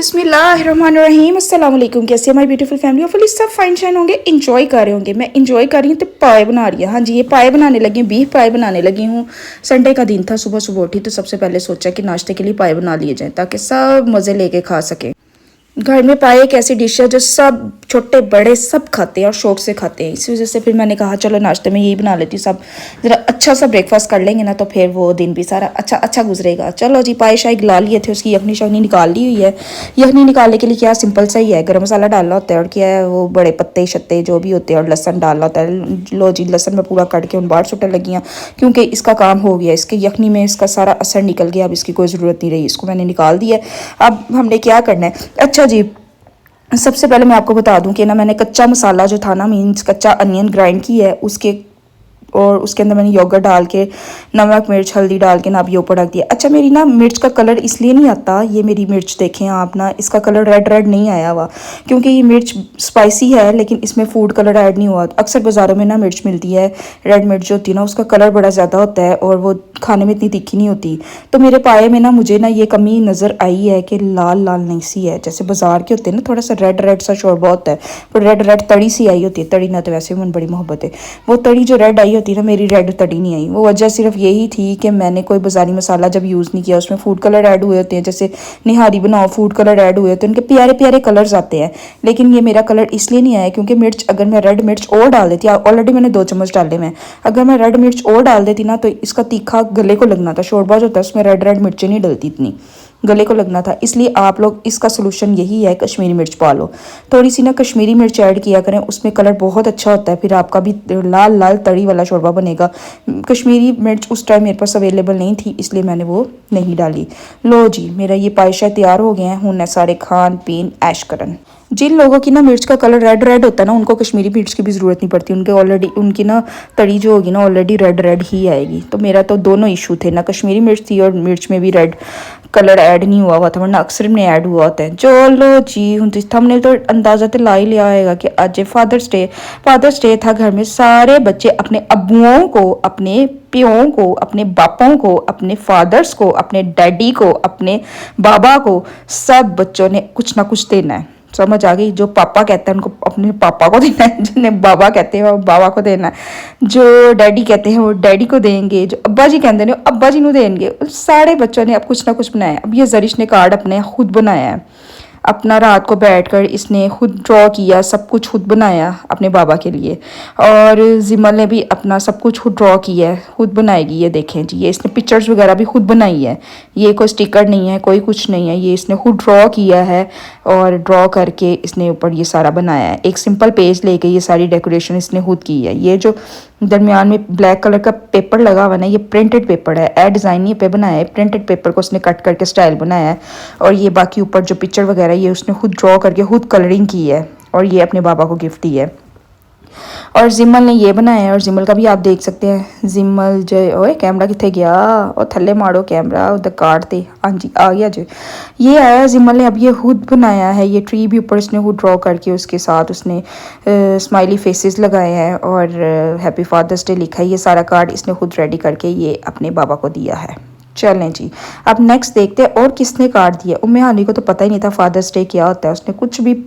बिस्मिल्लाहिर्रहमानिर्रहीम अस्सलाम वालेकुम। कैसे हमारी ब्यूटीफुल फैमिली होपफुली सब फाइन शाइन होंगे, इंजॉय कर रहे होंगे। मैं इंजॉय कर रही हूँ तो पाए बना रही हूँ। हाँ जी, ये पाए बनाने लगी हूँ, बीफ पाए बनाने लगी हूँ। संडे का दिन था, सुबह सुबह उठी तो सबसे पहले सोचा कि नाश्ते के लिए पाए बना लिए जाएँ ताकि सब मज़े लेके खा सकें। घर में पाए एक ऐसी डिश है जो सब छोटे बड़े सब खाते हैं और शौक से खाते हैं। इसी वजह से फिर मैंने कहा चलो नाश्ते में यही बना लेती हूँ। सब ज़रा अच्छा सा ब्रेकफास्ट कर लेंगे ना तो फिर वो दिन भी सारा अच्छा अच्छा गुजरेगा। चलो जी, पाए शाही गला लिए थे, उसकी यखनी शखनी निकाल ली हुई है। यखनी निकालने के लिए क्या सिंपल सा ही है, गर्म मसाला डालना होता है और क्या है वो बड़े पत्ते शत्ते जो भी होते हैं और लहसन डालना होता है। लो जी, लहसन में पूरा कट के उन बाहर सुटने लगी हैं क्योंकि इसका काम हो गया, इसके यखनी में इसका सारा असर निकल गया। अब इसकी कोई ज़रूरत नहीं रही, इसको मैंने निकाल दिया। अब हमने क्या करना है, अच्छा जी, सबसे पहले मैं आपको बता दूं कि ना मैंने कच्चा मसाला जो था ना, मीन्स कच्चा अनियन ग्राइंड की है उसके, और उसके अंदर मैंने योगर्ट डाल के नमक मिर्च हल्दी डाल के ना अब ये ऊपर रख दिया। अच्छा, मेरी ना मिर्च का कलर इसलिए नहीं आता, ये मेरी मिर्च देखें आप ना, इसका कलर रेड रेड नहीं आया हुआ क्योंकि ये मिर्च स्पाइसी है लेकिन इसमें फूड कलर ऐड नहीं हुआ। अक्सर बाज़ारों में ना मिर्च मिलती है, रेड मिर्च जो होती है ना उसका कलर बड़ा ज़्यादा होता है और वो खाने में इतनी तीखी नहीं होती। तो मेरे पाए में ना मुझे ना ये कमी नज़र आई है कि लाल लाल नहीं सी है, जैसे बाज़ार के होते हैं ना थोड़ा सा रेड रेड सा शोरबा होता है, पर रेड रेड तड़ी सी आई होती है। तड़ी ना तो वैसे भी मन बड़ी मोहब्बत है, वो तड़ी जो रेड आई होती है ना मेरी रेड तड़ी नहीं आई। वो वजह सिर्फ यही थी कि मैंने कोई बाज़ारी मसाला जब यूज़ नहीं किया, उसमें फूड कलर ऐड हुए होते हैं, जैसे निहारी बनाओ फूड कलर ऐड हुए होते हैं, उनके प्यारे प्यारे कलर्स आते हैं। लेकिन ये मेरा कलर इसलिए नहीं आया क्योंकि मिर्च, अगर मैं रेड मिर्च और डाल देती, ऑलरेडी मैंने 2 चम्मच डाले में, अगर मैं रेड मिर्च और डाल देती ना तो इसका तीखा गले को लगना था। शोरबा जो होता है उसमें रेड रेड मिर्चें नहीं डलती, इतनी गले को लगना था। इसलिए आप लोग, इसका सोल्यूशन यही है, कश्मीरी मिर्च पा लो, थोड़ी सी ना कश्मीरी मिर्च ऐड किया करें, उसमें कलर बहुत अच्छा होता है, फिर आपका भी लाल लाल तड़ी वाला शोरबा बनेगा। कश्मीरी मिर्च उस टाइम मेरे पास अवेलेबल नहीं थी इसलिए मैंने वो नहीं डाली। लो जी, मेरा ये पायशा तैयार हो गया है, हुन सारे खान पीन ऐश करन। जिन लोगों की ना मिर्च का कलर रेड रेड होता है ना उनको कश्मीरी मिर्च की भी ज़रूरत नहीं पड़ती, उनके ऑलरेडी उनकी ना तड़ी जो होगी ना ऑलरेडी रेड रेड ही आएगी। तो मेरा तो दोनों इशू थे, ना कश्मीरी मिर्च थी और मिर्च में भी रेड कलर ऐड नहीं हुआ था, वरना अक्सर में ऐड हुआ होता है। चलो जी, हूँ हमने तो अंदाज़ा तो ला ही लिया आएगा कि आज फादर्स डे था। घर में सारे बच्चे अपने अब्बुओं को, अपने प्यों को, अपने बापों को, अपने फादर्स को, अपने डैडी को, अपने बाबा को, सब बच्चों ने कुछ ना कुछ देना है। समझ आ गई? जो पापा कहते हैं उनको अपने पापा को देना है, जिन्हें बाबा कहते हैं वो बाबा को देना है, जो डैडी कहते हैं वो डैडी को देंगे, जो अब्बा जी कहते हैं वो अब्बा जी को देंगे। सारे बच्चों ने अब कुछ ना कुछ बनाया। अब ये जरिश ने कार्ड अपने खुद बनाया है, अपना रात को बैठकर इसने खुद ड्रॉ किया, सब कुछ खुद बनाया अपने बाबा के लिए। और जिमल ने भी अपना सब कुछ खुद ड्रॉ किया है, खुद बनाएगी। ये देखें जी, ये इसने पिक्चर्स वगैरह भी खुद बनाई है, ये कोई स्टिकर नहीं है, कोई कुछ नहीं है, ये इसने खुद ड्रॉ किया है और ड्रॉ करके इसने ऊपर ये सारा बनाया है। एक सिंपल पेज लेके ये सारी डेकोरेशन इसने खुद की है। ये जो दरमियान में ब्लैक कलर का पेपर लगा हुआ ना, ये प्रिंटेड पेपर है, ए डिज़ाइन नहीं पे बनाया है, प्रिंटेड पेपर को उसने कट करके स्टाइल बनाया है। और ये बाकी ऊपर जो पिक्चर वगैरह ये उसने खुद ड्रॉ करके खुद कलरिंग की है और ये अपने बाबा को गिफ्ट दी है। और जिमल ने ये बनाया है, और जिमल का भी आप देख सकते हैं। जिमल जो, ओए कैमरा कितने गया, और थल्ले मारो कैमरा, उधर काटते। हाँ जी, आ गया जो, ये आया जिमल ने। अब ये खुद बनाया है, ये ट्री भी ऊपर उसने खुद ड्रॉ करके उसके साथ उसने स्माइली फेसेस लगाए हैं और हैप्पी फादर्स डे लिखा है। ये सारा कार्ड इसने खुद रेडी करके ये अपने बाबा को दिया है। चलें जी, अब नेक्स्ट देखते हैं और किसने कार्ड दिया। उम्मे हानी को तो पता ही नहीं था फादर्स डे क्या होता है, उसने कुछ भी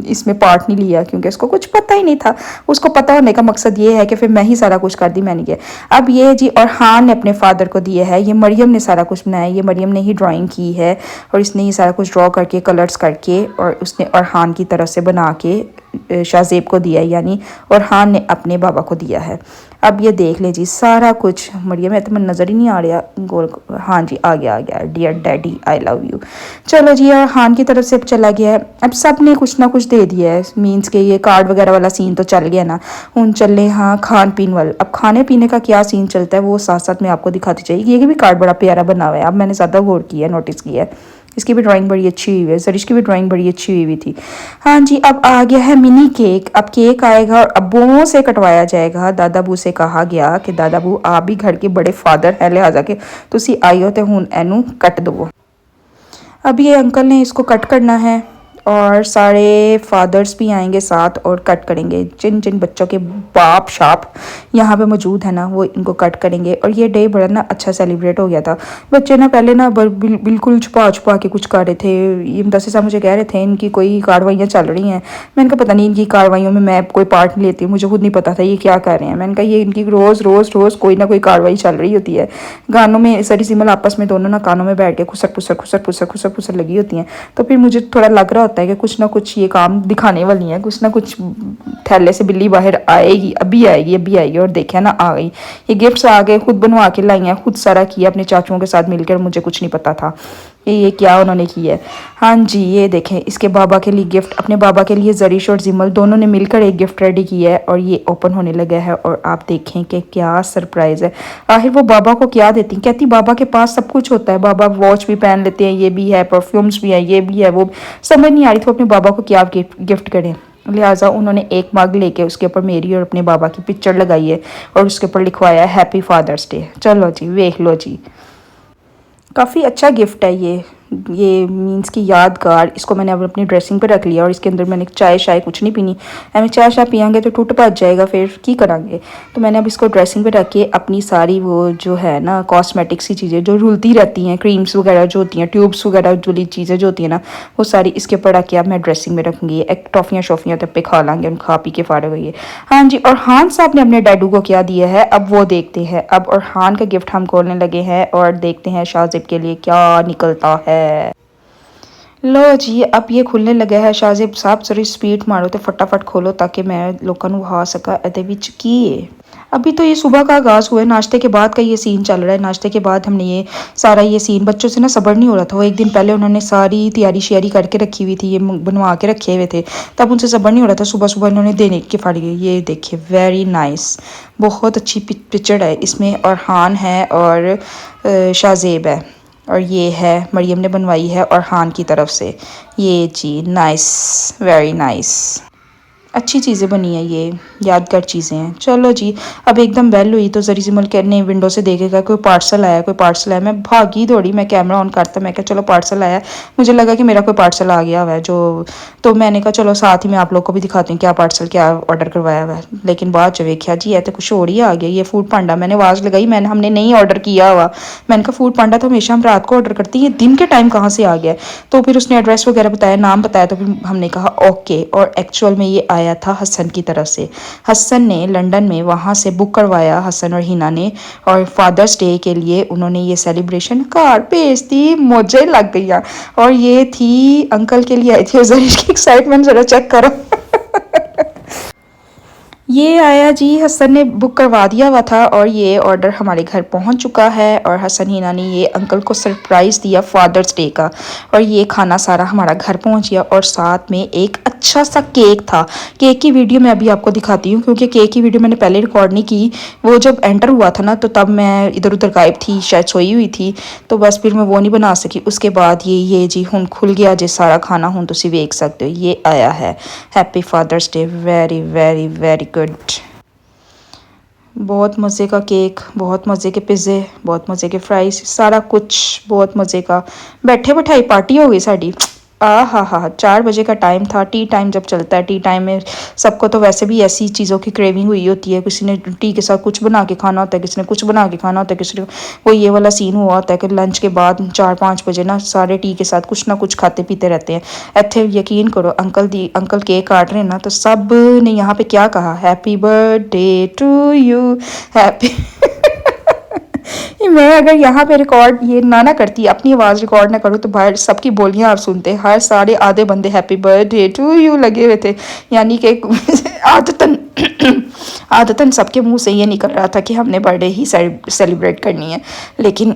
इसमें पार्ट नहीं लिया क्योंकि उसको कुछ पता ही नहीं था। उसको पता होने का मकसद ये है कि फिर मैं ही सारा कुछ कर दी, मैंने किया। अब ये जी, और हान ने अपने फादर को दिया है। ये मरियम ने सारा कुछ बनाया, ये मरियम ने ही ड्राइंग की है और इसने ये सारा कुछ ड्रॉ करके कलर्स करके और उसने और हान की तरफ से बना के शाहजेब को दिया है, यानी और हान ने अपने बाबा को दिया है। अब ये देख ले जी, सारा कुछ मरियम है तो मैं नज़र ही नहीं आ रहा गोल। हाँ जी, आ गया dear daddy I love you. चलो जी, यार हान की तरफ से अब चला गया है। अब सब ने कुछ ना कुछ दे दिया है, मीन्स के ये कार्ड वगैरह वाला सीन तो चल गया ना। उन चले हाँ खान पीन वाला। अब खाने पीने का क्या सीन चलता है वो साथ साथ में आपको दिखाती चाहिए। ये भी कार्ड बड़ा प्यारा बना हुआ है, अब मैंने ज़्यादा गौर किया, नोटिस किया है। इसकी भी ड्राइंग बड़ी अच्छी हुई है, जरिश की भी ड्राइंग बड़ी अच्छी हुई थी। हाँ जी, अब आ गया है मिनी केक। अब केक आएगा और अब्बुओं से कटवाया जाएगा। दादा बू से कहा गया कि दादा बू आप भी घर के बड़े फादर है, लिहाजा के तुसी आई हो तो हुन एनू कट दो। अब ये अंकल ने इसको कट करना है और सारे फादर्स भी आएंगे साथ और कट करेंगे। जिन जिन बच्चों के बाप शाप यहाँ पे मौजूद है ना वो इनको कट करेंगे। और ये डे बड़ा ना अच्छा सेलिब्रेट हो गया था। बच्चे ना पहले ना बिल्कुल छुपा छुपा के कुछ कर रहे थे। ये मुदस्सिर साहब मुझे कह रहे थे इनकी कोई कार्रवाइयाँ चल रही हैं। मैंने कहा पता नहीं इनकी कार्रवाइयों में मैं कोई पार्ट नहीं लेती हूँ, मुझे खुद नहीं पता था ये क्या कर रहे हैं। मैंने कहा ये इनकी रोज़ रोज़ रोज़ कोई ना कोई कार्रवाई चल रही होती है। गानों में सरी सिमल आपस में दोनों ना कानों में बैठ के खुसर खुसर खुसर खुसर खुसर खुसर लगी होती हैं। तो फिर मुझे थोड़ा लग रहा होता है कि कुछ ना कुछ ये काम दिखाने वाली हैं, कुछ ना कुछ थैले से बिल्ली बाहर आएगी, अभी आएगी अभी आएगी। और देखा ना आ गई। ये गिफ्ट्स आ गए, खुद बनवा के लाई हैं, खुद सारा किया अपने चाचुओं के साथ मिलकर। मुझे कुछ नहीं पता था कि ये क्या उन्होंने किया है। हाँ जी ये देखें इसके बाबा के लिए गिफ्ट, अपने बाबा के लिए जरीश और जिमल दोनों ने मिलकर एक गिफ्ट रेडी किया है और ये ओपन होने लगा है। और आप देखें कि क्या सरप्राइज़ है। आखिर वो बाबा को क्या देती, कहती बाबा के पास सब कुछ होता है, बाबा वॉच भी पहन लेते हैं, ये भी है, परफ्यूम्स भी है, ये भी है, वो समझ नहीं आ रही थी अपने बाबा को क्या गिफ्ट करें। लिहाजा उन्होंने एक मग लेके उसके ऊपर मेरी और अपने बाबा की पिक्चर लगाई है और उसके ऊपर लिखवाया है हैप्पी फादर्स डे। चलो जी वेख लो जी, काफ़ी अच्छा गिफ्ट है ये मीन्स की यादगार। इसको मैंने अब अपनी ड्रेसिंग पे रख लिया और इसके अंदर मैंने चाय शाय कुछ नहीं पीनी। हमें चाय शाय पियेंगे तो टूट भज जाएगा, फिर की करांगे। तो मैंने अब इसको ड्रेसिंग पे रख के अपनी सारी वो जो है ना कॉस्मेटिक्स की चीज़ें जो रुलती रहती हैं, क्रीम्स वगैरह जो होती हैं, ट्यूब्स वगैरह जो चीज़ें जो होती हैं ना वो सारी इसके ऊपर रख के अब मैं ड्रेसिंग में रखूँगी। एक टॉफ़ियाँ शॉफ़ियाँ तब पे खा लेंगे, हम खा पी के फारग होइए। हाँ जी, और हान साहब ने अपने डैडू को क्या दिया है अब वो देखते हैं। अब और हान का गिफ्ट हम खोलने लगे हैं और देखते हैं शाहज़ेब के लिए क्या निकलता है। लो जी अब ये खुलने लगा है। शाहज़ेब साहब जरा स्पीड मारो तो फटाफट खोलो ताकि मैं लोगों को वहा सका। ਇਹਦੇ ਵਿੱਚ ਕੀ है? अभी तो ये सुबह का आगाज़ हुआ है, नाश्ते के बाद का ये सीन चल रहा है। नाश्ते के बाद हमने ये सारा ये सीन, बच्चों से ना सब्र नहीं हो रहा था। वो एक दिन पहले उन्होंने सारी तैयारी श्यारी करके रखी हुई थी, ये बनवा के रखे हुए थे, तब उनसे सब्र नहीं हो रहा था। सुबह सुबह इन्होंने देने के फाड़ी गई। ये देखिए वेरी नाइस, बहुत अच्छी पिक्चर है इसमें। और हान है और शाहज़ेब है और ये है मरियम ने बनवाई है और हान की तरफ से। ये जी नाइस, वेरी नाइस, अच्छी चीज़ें बनी है, ये यादगार चीज़ें हैं। चलो जी अब एकदम बेल हुई तो जरी सिमल ने विंडो से देखेगा कोई पार्सल आया, कोई पार्सल आया। मैं भागी दौड़ी, मैं कैमरा ऑन करता, मैं कहा चलो पार्सल आया। मुझे लगा कि मेरा कोई पार्सल आ गया हुआ है जो, तो मैंने कहा चलो साथ ही मैं आप लोग को भी दिखाती हूँ क्या पार्सल क्या ऑर्डर करवाया हुआ है। लेकिन बाद जो वेख्या जी है तो कुछ और ही आ गया। ये फूड पांडा, मैंने आवाज़ लगाई, हमने नहीं ऑर्डर किया हुआ। मैंने कहा फूड पांडा तो हमेशा हम रात को ऑर्डर करते हैं, ये दिन के टाइम कहाँ से आ गया। तो फिर उसने एड्रेस वगैरह बताया, नाम बताया, तो फिर हमने कहा ओके। और एक्चुअल में ये आया था हसन की तरफ से। हसन ने लंदन में वहाँ से बुक करवाया, हसन और हिना ने, और फादर्स डे के लिए उन्होंने ये सेलिब्रेशन कार भेज दी। मुझे लग गई। और ये थी अंकल के लिए आई थी। जरीश की एक्साइटमेंट ज़रा चेक करो। ये आया जी, हसन ने बुक करवा दिया हुआ था और ये ऑर्डर हमारे घर पहुंच चुका है। और हसन हिना ने ये अंकल को सरप्राइज़ दिया फादर्स डे का। और ये खाना सारा हमारा घर पहुंच गया और साथ में एक अच्छा सा केक था। केक की वीडियो मैं अभी आपको दिखाती हूँ क्योंकि केक की वीडियो मैंने पहले रिकॉर्ड नहीं की। वो जब एंटर हुआ था ना तो तब मैं इधर उधर गायब थी, शायद सोई हुई थी, तो बस फिर मैं वो नहीं बना सकी। उसके बाद ये जी हुन खुल गया जी सारा खाना, हुन तुसी वेख सकते हो। ये आया है happy father's day, very very very good. बहुत मज़े का केक, बहुत मज़े के पिज़्ज़े, बहुत मज़े के फ्राइज़, सारा कुछ बहुत मज़े का। बैठे बैठाई पार्टी हो गई साड़ी। हा 4 बजे का टाइम था। टी टाइम जब चलता है, टी टाइम में सबको तो वैसे भी ऐसी चीज़ों की क्रेविंग हुई होती है। किसी ने टी के साथ कुछ बना के खाना होता है, किसी ने कुछ बना के खाना होता है, किसी ने वो ये वाला सीन हुआ होता है कि लंच के बाद 4-5 बजे ना सारे टी के साथ कुछ ना कुछ खाते पीते रहते हैं। इतने यकीन करो अंकल केक काट रहे हैं ना तो सब ने यहाँ पे क्या कहा, happy birthday to you, happy. मैं अगर यहाँ पे रिकॉर्ड ये ना करती, अपनी आवाज़ रिकॉर्ड ना करूँ तो बाहर सबकी बोलियां आप सुनते, हर सारे आधे बंदे हैप्पी बर्थडे टू यू लगे हुए थे। यानी कि आदतन सबके मुंह से ये निकल रहा था कि हमने बर्थडे ही सेलिब्रेट करनी है। लेकिन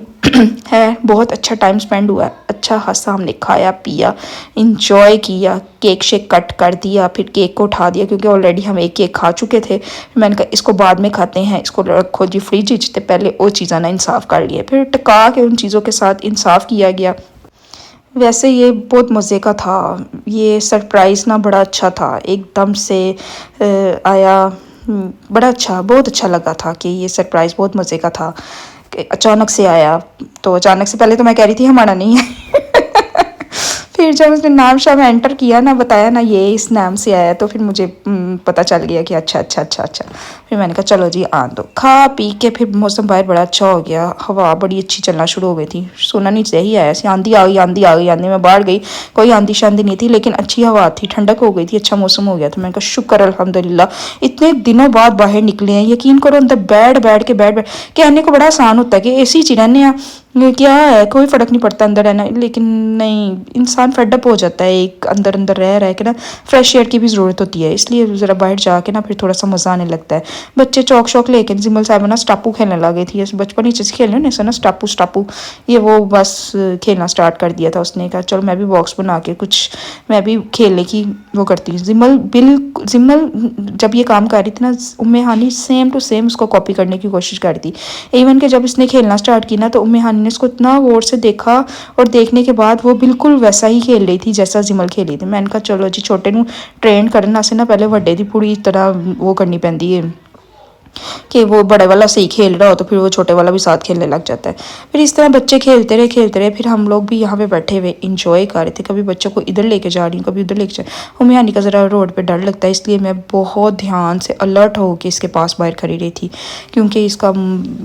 है बहुत अच्छा टाइम स्पेंड हुआ, अच्छा हंसा, हमने खाया पिया, इंजॉय किया, केक शेक कट कर दिया, फिर केक को उठा दिया क्योंकि ऑलरेडी हम एक केक खा चुके थे। मैंने कहा इसको बाद में खाते हैं, इसको रखो जी फ्रिज जितने पहले वो चीज़ें ना इंसाफ कर लिए, फिर टका के उन चीज़ों के साथ इंसाफ किया गया। वैसे ये बहुत मज़े का था, ये सरप्राइज़ ना बड़ा अच्छा था, एकदम से आया, बड़ा अच्छा, बहुत अच्छा लगा था कि ये सरप्राइज़ बहुत मज़े का था। अचानक से आया, तो अचानक से पहले तो मैं कह रही थी हमारा नहीं है। फिर जब उसने नाम शाम एंटर किया ना, बताया ना ये इस नाम से आया, तो फिर मुझे पता चल गया कि अच्छा अच्छा अच्छा अच्छा। फिर मैंने कहा चलो जी आन दो। खा पी के फिर मौसम बाहर बड़ा अच्छा हो गया, हवा बड़ी अच्छी चलना शुरू हो गई थी। सोना नीचे ही आया सी, आंधी आ गई आंधी आ गई आंधी। मैं बाहर गई, कोई आंधी शांधी नहीं थी, लेकिन अच्छी हवा थी, ठंडक हो गई थी, अच्छा मौसम हो गया था। मैंने कहा शुक्र अल्हम्दुलिल्लाह, इतने दिनों बाद बाहर निकले हैं। यकीन करो अंदर बैठ कहने को बड़ा आसान होता है कि एसी च रहने हैं, क्या है कोई फ़र्क नहीं पड़ता अंदर रहना, लेकिन नहीं, इंसान फेडअप हो जाता है एक अंदर अंदर रह के ना। फ्रेश एयर की भी ज़रूरत होती है, इसलिए ज़रा बाहर जाके ना फिर थोड़ा सा मज़ा आने लगता है। बच्चे चौक शौक लेके जिमल साहब ना स्टापू खेलने लगे थी, बचपन ही से खेलने ने ना स्टापू स्टापू, ये वो बस खेलना स्टार्ट कर दिया था। उसने कहा चलो मैं भी बॉक्स बना के कुछ मैं भी खेलने की वो करती हूँ। जिमल जब ये काम कर रही थी ना, उम्मे हानी सेम टू सेम उसको कॉपी करने की कोशिश करती। इवन कि जब इसने खेलना स्टार्ट की ना, तो उम्मे हानी ने इसको इतना गौर से देखा, और देखने के बाद वो बिल्कुल वैसा ही खेल रही थी जैसा जिमल खेली थी। मैंने कहा चलो जी छोटे नू ट्रेन करने से ना पहले वड्डे की पूरी तरह वो करनी पैंदी है, कि वो बड़े वाला सही खेल रहा हो तो फिर वो छोटे वाला भी साथ खेलने लग जाता है। फिर इस तरह बच्चे खेलते रहे। फिर हम लोग भी यहाँ पे बैठे हुए इंजॉय कर रहे थे। कभी बच्चों को इधर लेके जा रही हूँ, कभी उधर लेके जा रही हूँ। उम्मी हानी का ज़रा रोड पे डर लगता है, इसलिए मैं बहुत ध्यान से अलर्ट होकर इसके पास बाहर खड़ी रही थी, क्योंकि इसका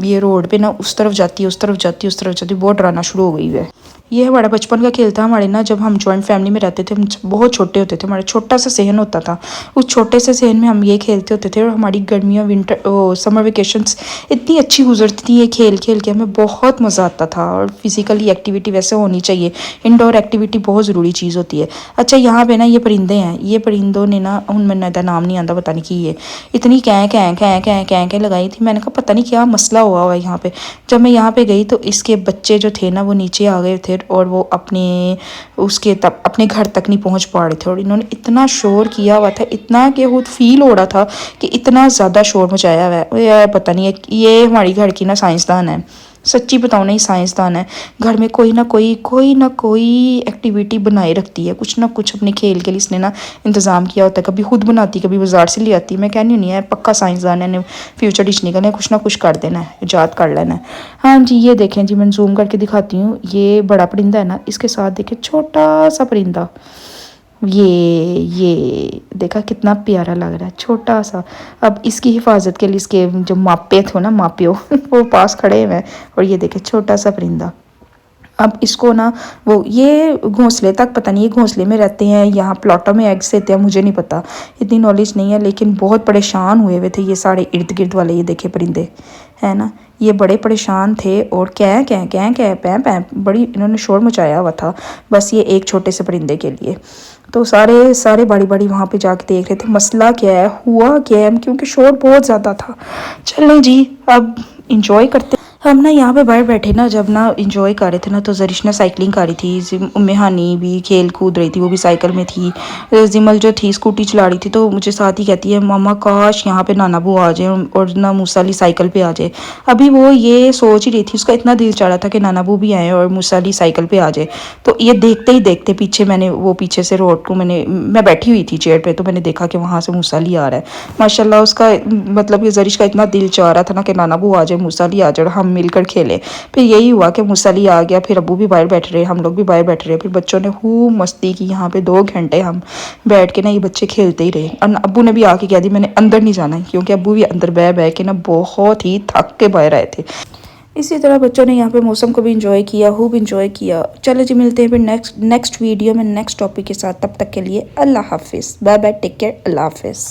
ये रोड पे ना उस तरफ जाती है उस तरफ जाती है उस तरफ जाती है, बहुत डराना शुरू हो गई है। ये हमारा बचपन का खेल था। हमारे ना जब हम जॉइंट फैमिली में रहते थे, हम बहुत छोटे होते थे, हमारा छोटा सा सहन होता था, उस छोटे से सहन में हम ये खेलते होते थे। और हमारी गर्मियाँ विंटर समर वेकेशंस इतनी अच्छी गुजरती थी, ये खेल खेल के हमें बहुत मज़ा आता था। और फिज़िकली एक्टिविटी वैसे होनी चाहिए, इंडोर एक्टिविटी बहुत ज़रूरी चीज़ होती है। अच्छा यहाँ पे ना ये परिंदे हैं, ये परिंदों ने ना उन मैंने नाम नहीं आता, पता नहीं कि ये इतनी कैं लगाई थी। मैंने कहा पता नहीं क्या मसला हुआ है यहाँ पे। जब मैं यहाँ पे गई तो इसके बच्चे जो थे ना वो नीचे आ गए थे, और वो अपने घर तक नहीं पहुँच पा रहे थे। और इन्होंने इतना शोर किया हुआ था, इतना कि वो फील हो रहा था कि इतना ज़्यादा शोर मचाया हुआ है। ये पता नहीं है, ये हमारी घर की ना साइंसदान है, सच्ची बताऊँ नहीं साइंसदान है। घर में कोई ना कोई एक्टिविटी बनाए रखती है, कुछ ना कुछ अपने खेल के लिए इसने ना इंतज़ाम किया होता है। कभी खुद बनाती, कभी बाजार से ले आती। मैं कहनी नहीं है पक्का साइंसदान है, फ्यूचर डिश निकलना है, कुछ ना कुछ कर देना है, ईजाद कर लेना है। हाँ जी ये देखें जी, मैं जूम करके दिखाती हूँ। ये बड़ा परिंदा है ना, इसके साथ देखें छोटा सा परिंदा, ये देखा कितना प्यारा लग रहा है, छोटा सा। अब इसकी हिफाजत के लिए इसके जो मापे थे ना, मापियो वो पास खड़े हुए हैं। और ये देखे छोटा सा परिंदा। अब इसको ना वो ये घोंसले तक, पता नहीं ये घोंसले में रहते हैं, यहाँ प्लॉटों में एग्स देते हैं, मुझे नहीं पता, इतनी नॉलेज नहीं है। लेकिन बहुत परेशान हुए हुए थे ये सारे इर्द गिर्द वाले, ये देखे परिंदे है ना, ये बड़े परेशान थे। और क्या पैं बड़ी इन्होंने शोर मचाया हुआ था, बस ये एक छोटे से परिंदे के लिए। तो सारे बड़ी वहाँ पे जाके देख रहे थे मसला क्या है, हुआ क्या है, क्योंकि शोर बहुत ज़्यादा था। चलें जी अब इंजॉय करते। हम ना यहाँ पे बाहर बैठे ना, जब ना इंजॉय कर रहे थे ना, तो जरिश्ना साइकिलिंग कर रही थी, उम्मे हानी भी खेल कूद रही थी, वो भी साइकिल में थी। जिमल जो थी स्कूटी चला रही थी, तो मुझे साथ ही कहती है मामा काश यहाँ पे नाना बू आ जाए और ना मूसाली साइकिल पे आ जाए। अभी वो ये सोच ही रही थी, उसका इतना दिल चाह रहा था कि नाना बू भी आए और मूसाली साइकिल पे आ जाए। तो ये देखते ही देखते पीछे मैंने वो पीछे से रोड को मैं बैठी हुई थी चेयर पे, तो मैंने देखा कि वहाँ से मूसाली आ रहा है। माशाल्लाह उसका मतलब कि जरिश का इतना दिल चाह रहा था ना कि नाना बू आ जाए, मूसाली आ जाए, हम मिलकर खेले। फिर यही हुआ कि मूसाली आ गया, फिर अब्बू भी बाहर बैठ रहे, हम लोग भी बाहर बैठ रहे। फिर बच्चों ने खूब मस्ती की, यहाँ पे 2 घंटे हम बैठ के ना ये बच्चे खेलते ही रहे। और अब्बू ने भी आके कह दी मैंने अंदर नहीं जाना है, क्योंकि अब्बू भी अंदर बह के ना बहुत ही थक के बाहर आए थे। इसी तरह बच्चों ने यहाँ पे मौसम को भी इंजॉय किया, खूब इंजॉय किया। चलो जी मिलते हैं फिर नेक्स्ट वीडियो में नेक्स्ट टॉपिक के साथ। तब तक के लिए अल्लाह हाफिज़, बाय बाय, टेक केयर, अल्लाह हाफिज़।